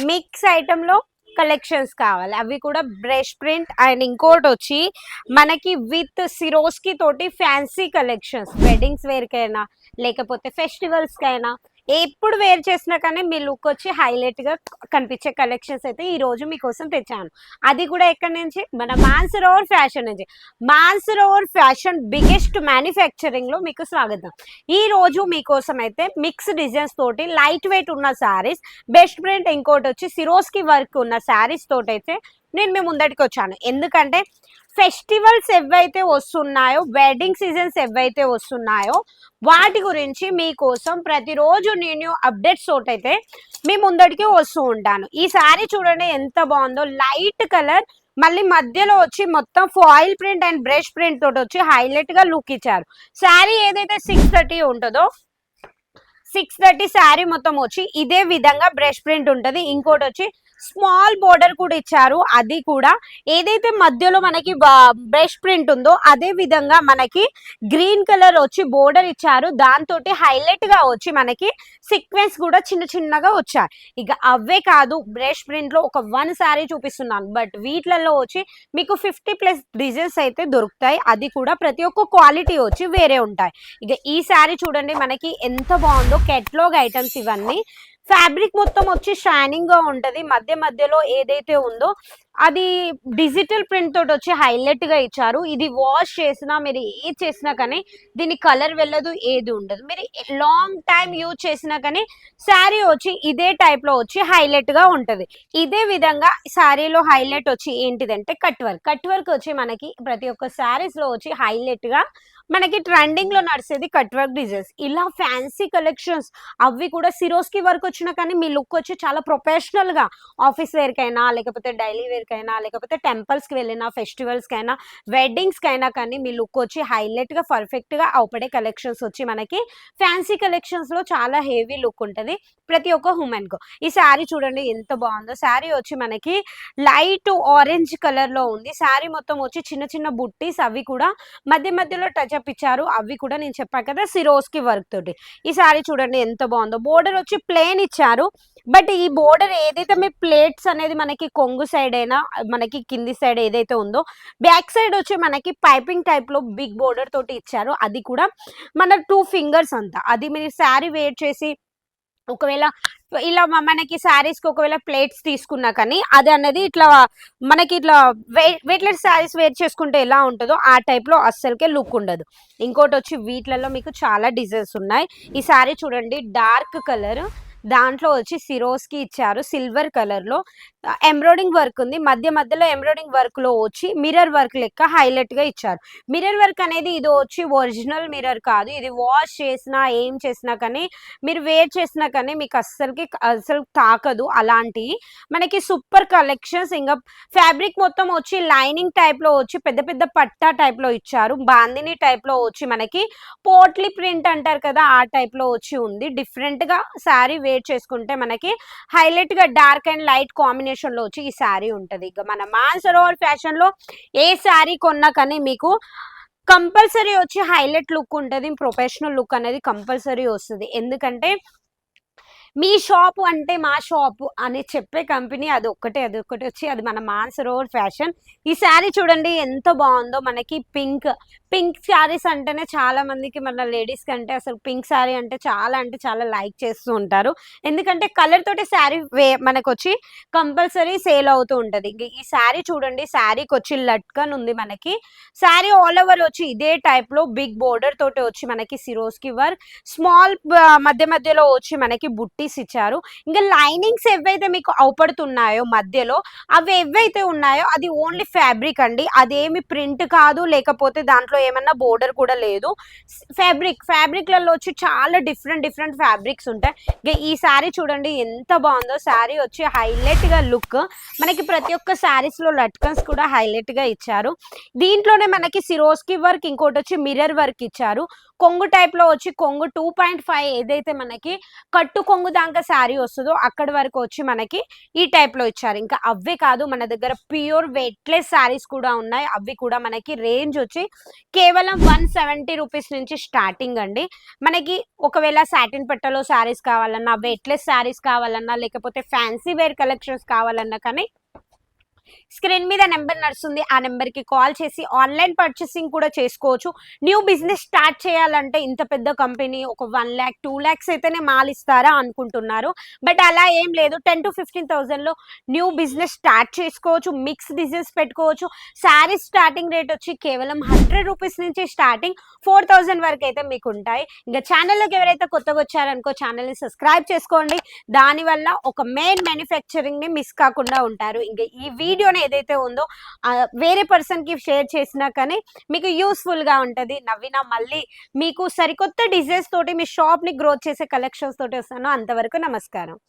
Mix item లో collections కావాలి, అవి కూడా బ్రష్ ప్రింట్ అండ్ ఇంకోటి వచ్చి మనకి విత్ సిరోస్కి తోటి ఫ్యాన్సీ కలెక్షన్స్, వెడ్డింగ్స్ వేర్కైనా లేకపోతే ఫెస్టివల్స్ కైనా ఎప్పుడు వేర్ చేసినా కానీ మీ లుక్ వచ్చి హైలైట్ గా కనిపించే కలెక్షన్స్ అయితే ఈ రోజు మీకోసం తెచ్చాను. అది కూడా ఎక్కడి నుంచి, మన మాన్సరోవర్ ఫ్యాషన్ నుంచి. మాన్సరోవర్ ఫ్యాషన్ బిగ్గెస్ట్ మ్యానుఫ్యాక్చరింగ్ లో మీకు స్వాగతం. ఈ రోజు మీకోసం అయితే మిక్స్ డిజైన్స్ తోటి లైట్ వెయిట్ ఉన్న శారీస్, బెస్ట్ ప్రింట్ ఇంకోటి వచ్చి సిరోస్కి వర్క్ ఉన్న శారీస్ తోటి అయితే నేను మీ ముందటికి వచ్చాను. ఎందుకంటే ఫెస్టివల్స్ ఏవైతే వస్తున్నాయో, వెడ్డింగ్ సీజన్స్ ఏవైతే వస్తున్నాయో వాటి గురించి మీకోసం ప్రతిరోజు నేను అప్డేట్స్ తోటైతే మీ ముందటికి వస్తూ ఉంటాను. ఈ శారీ చూడండి ఎంత బాగుందో, లైట్ కలర్, మళ్ళీ మధ్యలో వచ్చి మొత్తం foil print and brush print తోటి వచ్చి హైలైట్ గా లుక్ ఇచ్చారు. శారీ ఏదైతే 630 ఉంటుందో 630 శారీ మొత్తం వచ్చి ఇదే విధంగా బ్రష్ ప్రింట్ ఉంటుంది. ఇంకోటి వచ్చి స్మాల్ బోర్డర్ కూడా ఇచ్చారు. అది కూడా ఏదైతే మధ్యలో మనకి బ్రష్ ప్రింట్ ఉందో అదే విధంగా మనకి గ్రీన్ కలర్ వచ్చి బోర్డర్ ఇచ్చారు. దాంతో హైలైట్ గా వచ్చి మనకి సీక్వెన్స్ కూడా చిన్న చిన్నగా వచ్చాయి. ఇక అవే కాదు, బ్రష్ ప్రింట్ లో ఒక 1 శారీ చూపిస్తున్నాను, బట్ వీటిలలో వచ్చి మీకు 50+ డిజైన్స్ అయితే దొరుకుతాయి. అది కూడా ప్రతి ఒక్క క్వాలిటీ వచ్చి వేరే ఉంటాయి. ఇక ఈ శారీ చూడండి మనకి ఎంత బాగుందో, కెటలాగ్ ఐటమ్స్ ఇవన్నీ. ఫ్యాబ్రిక్ మొత్తం వచ్చి షైనింగ్ గా ఉంటది. మధ్య మధ్యలో ఏదైతే ఉందో అది డిజిటల్ ప్రింట్ తోటి వచ్చి హైలైట్ గా ఇచ్చారు. ఇది వాష్ చేసినా మీరు ఏది చేసినా కానీ దీని కలర్ వెళ్ళదు, ఏది ఉండదు. మీరు లాంగ్ టైం యూజ్ చేసినా కానీ శారీ వచ్చి ఇదే టైప్ లో వచ్చి హైలైట్ గా ఉంటది. ఇదే విధంగా శారీలో హైలైట్ వచ్చి ఏంటిదంటే కట్ వర్క్. కట్ వర్క్ వచ్చి మనకి ప్రతి ఒక్క శారీస్ లో వచ్చి హైలైట్ గా మనకి ట్రెండింగ్ లో నడిచేది కట్ వర్క్ డిజైన్స్. ఇలా ఫ్యాన్సీ కలెక్షన్స్, అవి కూడా సిరోస్కి వర్క్ వచ్చినా కానీ మీ లుక్ వచ్చి చాలా ప్రొఫెషనల్ గా ఆఫీస్ వేర్ కైనా లేకపోతే డైలీ వేర్ కైనా లేకపోతే టెంపుల్స్ కి వెళ్ళినా ఫెస్టివల్స్ కైనా వెడ్డింగ్స్ కైనా కానీ మీ లుక్ వచ్చి హైలైట్ గా పర్ఫెక్ట్ గా అవపడే కలెక్షన్స్ వచ్చి మనకి ఫ్యాన్సీ కలెక్షన్స్ లో చాలా హెవీ లుక్ ఉంటుంది ప్రతి ఒక్క ఉమెన్ కు. ఈ శారీ చూడండి ఎంత బాగుందో. శారీ వచ్చి మనకి లైట్ ఆరెంజ్ కలర్ లో ఉంది. శారీ మొత్తం వచ్చి చిన్న చిన్న బుట్టీస్, అవి కూడా మధ్య మధ్యలో టచ్ అప్ ఇచ్చారు. అవి కూడా నేను చెప్పా కదా సిరోస్కి వర్క్ తోటి. ఈ శారీ చూడండి ఎంత బాగుందో. బోర్డర్ వచ్చి ప్లేన్ ఇచ్చారు, బట్ ఈ బోర్డర్ ఏదైతే మీ ప్లేట్స్ అనేది మనకి కొంగు సైడ్ అయినా మనకి కింది సైడ్ ఏదైతే ఉందో, బ్యాక్ సైడ్ వచ్చి మనకి పైపింగ్ టైప్ లో బిగ్ బోర్డర్ తోటి ఇచ్చారు. అది కూడా మన 2 ఫింగర్స్ అంతా. అది మీరు శారీ వేర్ చేసి ఒకవేళ ఇలా మనకి శారీస్ కి ఒకవేళ ప్లేట్స్ తీసుకున్నా కానీ అది అనేది ఇట్లా మనకి ఇట్లా వెయిట్లెస్ శారీస్ వేర్ చేసుకుంటే ఎలా ఉంటుందో ఆ టైప్ లో అస్సలకే లుక్ ఉండదు. ఇంకోటి వచ్చి వీటిలలో మీకు చాలా డిజైన్స్ ఉన్నాయి. ఈ శారీ చూడండి డార్క్ కలర్, దాంట్లో వచ్చి సిరోస్కి ఇచ్చారు సిల్వర్ కలర్ లో. ఎంబ్రాయిడింగ్ వర్క్ ఉంది. మధ్య మధ్యలో ఎంబ్రాయిడింగ్ వర్క్ లో వచ్చి మిర్రర్ వర్క్ లెక్క హైలైట్ గా ఇచ్చారు. మిర్రర్ వర్క్ అనేది ఇది వచ్చి ఒరిజినల్ మిర్రర్ కాదు. ఇది వాష్ చేసినా ఏం చేసినా కానీ మీరు వేర్ చేసినా కానీ మీకు అస్సలు తాకదు. అలాంటి మనకి సూపర్ కలెక్షన్స్. ఇంకా ఫ్యాబ్రిక్ మొత్తం వచ్చి లైనింగ్ టైప్ లో వచ్చి పెద్ద పెద్ద పట్టా టైప్ లో ఇచ్చారు. బాందిని టైప్ లో వచ్చి మనకి పోట్లీ ప్రింట్ అంటారు కదా, ఆ టైప్ లో వచ్చి ఉంది. డిఫరెంట్ గా శారీ వేర్ చేసుకుంటే మనకి హైలైట్ గా డార్క్ అండ్ లైట్ కాంబినేషన్ లో వచ్చి ఈ శారీ ఉంటది. ఇక మన మాన్సరోవర్ ఫ్యాషన్ లో ఏ శారీ కొన్నా కానీ మీకు కంపల్సరీ వచ్చి హైలైట్ లుక్ ఉంటుంది, ప్రొఫెషనల్ లుక్ అనేది కంపల్సరీ వస్తుంది. ఎందుకంటే మీ షాపు అంటే మా షాపు అని చెప్పే కంపెనీ అది ఒక్కటే వచ్చి అది మన మాన్సరోవర్ ఫ్యాషన్. ఈ శారీ చూడండి ఎంత బాగుందో. మనకి పింక్ శారీస్ అంటేనే చాలా మందికి, మన లేడీస్ కంటే అసలు పింక్ శారీ అంటే చాలా లైక్ చేస్తూ ఉంటారు. ఎందుకంటే కలర్ తోటి శారీ మనకు వచ్చి కంపల్సరీ సేల్ అవుతూ ఉంటది. ఈ శారీ చూడండి, శారీకి వచ్చి లట్కన్ ఉంది మనకి. శారీ ఆల్ ఓవర్ వచ్చి ఇదే టైప్ లో బిగ్ బోర్డర్ తోటి వచ్చి మనకి సిరోస్కి వర్క్, స్మాల్ మధ్య మధ్యలో వచ్చి మనకి బుట్టీస్ ఇచ్చారు. ఇంకా లైనింగ్స్ ఏవైతే మీకు అవుపడుతున్నాయో మధ్యలో, అవి ఏవైతే ఉన్నాయో అది ఓన్లీ ఫ్యాబ్రిక్ అండి. అదేమి ప్రింట్ కాదు, లేకపోతే దాంట్లో ఏమన్నా బోర్డర్ కూడా లేదు. ఫ్యాబ్రిక్లలో వచ్చి చాలా డిఫరెంట్ ఫ్యాబ్రిక్స్ ఉంటాయి. ఈ శారీ చూడండి ఎంత బాగుందో. శారీ వచ్చి హైలైట్ గా లుక్, మనకి ప్రతి ఒక్క శారీస్ లో లట్కన్స్ కూడా హైలైట్ గా ఇచ్చారు. దీంట్లోనే మనకి సిరోస్కి వర్క్, ఇంకోటి వచ్చి మిర్రర్ వర్క్ ఇచ్చారు. కొంగు టైప్లో వచ్చి కొంగు 2.5 ఏదైతే మనకి కట్టు కొంగు దాకా శారీ వస్తుందో అక్కడి వరకు వచ్చి మనకి ఈ టైప్లో ఇచ్చారు. ఇంకా అవే కాదు, మన దగ్గర ప్యూర్ వెయిట్లెస్ శారీస్ కూడా ఉన్నాయి. అవి కూడా మనకి రేంజ్ వచ్చి కేవలం 170 రూపీస్ నుంచి స్టార్టింగ్ అండి. మనకి ఒకవేళ సాటిన్ పట్టలో శారీస్ కావాలన్నా, వెయిట్లెస్ శారీస్ కావాలన్నా, లేకపోతే ఫ్యాన్సీ వేర్ కలెక్షన్స్ కావాలన్నా కానీ స్క్రీన్ మీద నెంబర్ నడుస్తుంది. ఆ నెంబర్కి కాల్ చేసి ఆన్లైన్ పర్చేసింగ్ కూడా చేసుకోవచ్చు. న్యూ బిజినెస్ స్టార్ట్ చేయాలంటే ఇంత పెద్ద కంపెనీ ఒక 1 lakh 2 lakhs అయితేనే మాల్ ఇస్తారా అనుకుంటున్నారు. బట్ అలా ఏం లేదు, 10 to 15,000లో న్యూ బిజినెస్ స్టార్ట్ చేసుకోవచ్చు. మిక్స్ బిజినెస్ పెట్టుకోవచ్చు. శారీస్ స్టార్టింగ్ రేట్ వచ్చి కేవలం 100 రూపీస్ నుంచి స్టార్టింగ్ 4,000 వరకు అయితే మీకు ఉంటాయి. ఇంకా ఛానల్లోకి ఎవరైతే కొత్తగా వచ్చారనుకో ఛానల్ని సబ్స్క్రైబ్ చేసుకోండి. దానివల్ల ఒక మెయిన్ మ్యానుఫ్యాక్చరింగ్ని మిస్ కాకుండా ఉంటారు. ఇంకా ఈ వీడియోని ఏదైతే ఉందో వేరే పర్సన్కి షేర్ చేసినా కానీ మీకు యూస్ఫుల్గా ఉంటుంది. నవ్వినా మళ్ళీ మీకు సరికొత్త డిజైన్స్ తోటి మీ షాప్ని గ్రోత్ చేసే కలెక్షన్స్ తోటి వస్తాను. అంతవరకు నమస్కారం.